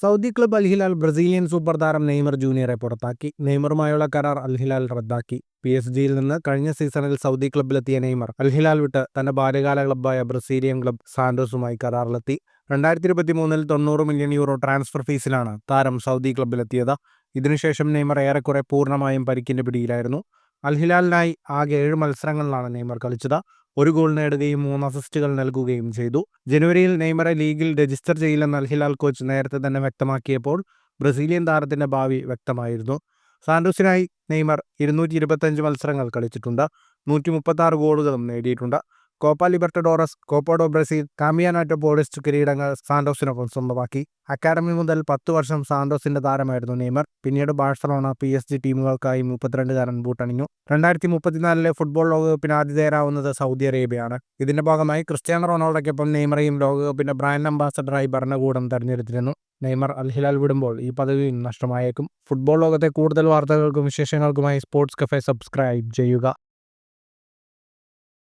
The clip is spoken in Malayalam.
Saudi club Al Hilal Brazilian super താരം നെയ്മർ ജൂനിയറെ പുറത്താക്കി. നെയ്മറുമായുള്ള കരാർ അൽ ഹിലാൽ റദ്ദാക്കി. PSG-യിൽ നിന്ന് കഴിഞ്ഞ സീസണിൽ സൗദി ക്ലബിലെത്തിയ നെയ്മർ അൽ ഹിലാൽ വിട്ട് തന്റെ ബാല്യകാല ക്ലബ്ബായ ബ്രസീലിയൻ ക്ലബ് സാന്റോസുമായി കരാറിലെത്തി. 2023-ൽ €90 മില്യൺ ട്രാൻസ്ഫർ ഫീസിലാണ് താരം സൗദി ക്ലബിലെത്തിയത്. ഇതിനുശേഷം നെയ്മർ ഏറെക്കുറെ പൂർണ്ണമായും പരിക്കിന്റെ പിടിയിലായിരുന്നു. അൽ ഹിലാലിനായി ആകെ 7 മത്സരങ്ങളിലാണ് നെയ്മർ കളിച്ചത്. 1 ഗോൾ നേടുകയും 3 അസിസ്റ്റുകൾ നൽകുകയും ചെയ്തു. ജനുവരിയിൽ നെയ്മറെ ലീഗിൽ രജിസ്റ്റർ ചെയ്യില്ലെന്ന് അൽ ഹിലാൽ കോച്ച് നേരത്തെ തന്നെ വ്യക്തമാക്കിയപ്പോൾ ബ്രസീലിയൻ താരത്തിന്റെ ഭാവി വ്യക്തമായിരുന്നു. സാന്റോസിനായി നെയ്മർ 225 മത്സരങ്ങൾ കളിച്ചിട്ടുണ്ട്. 136 ഗോളുകളും നേടിയിട്ടുണ്ട്. കോപ്പ ലിബർട്ടഡോറസ്, കോപ്പ ഡോ ബ്രസീൽ, കാമിയാനാറ്റോ പോളിസ്റ്റ് കിരീടങ്ങൾ സാന്റോസിനൊപ്പം സ്വന്തമാക്കി. അക്കാഡമി മുതൽ 10 വർഷം സാന്റോസിന്റെ താരമായിരുന്നു നെയ്മർ. പിന്നീട് ബാഴ്സലോണ, PSG ടീമുകൾക്കായി 32-കാരൻ ബൂട്ടണിഞ്ഞു. 2034-ലെ ഫുട്ബോൾ ലോകകപ്പിന് ആതിഥേയരാവുന്നത് സൗദി അറേബ്യയാണ്. ഇതിന്റെ ഭാഗമായി ക്രിസ്ത്യാനോ റൊണാൾഡോയ്ക്കൊപ്പം നെയ്മറെയും ലോകകപ്പിന്റെ ബ്രാൻഡ് അംബാസഡറായി ഭരണകൂടം തെരഞ്ഞെടുത്തിരുന്നു. നെയ്മർ അൽ ഹിലാൽ വിടുമ്പോൾ ഈ പദവി നഷ്ടമായേക്കും. ഫുട്ബോൾ ലോകത്തെ കൂടുതൽ വാർത്തകൾക്കും വിശേഷങ്ങൾക്കുമായി സ്പോർട്സ് കഫേ സബ്സ്ക്രൈബ് ചെയ്യുക.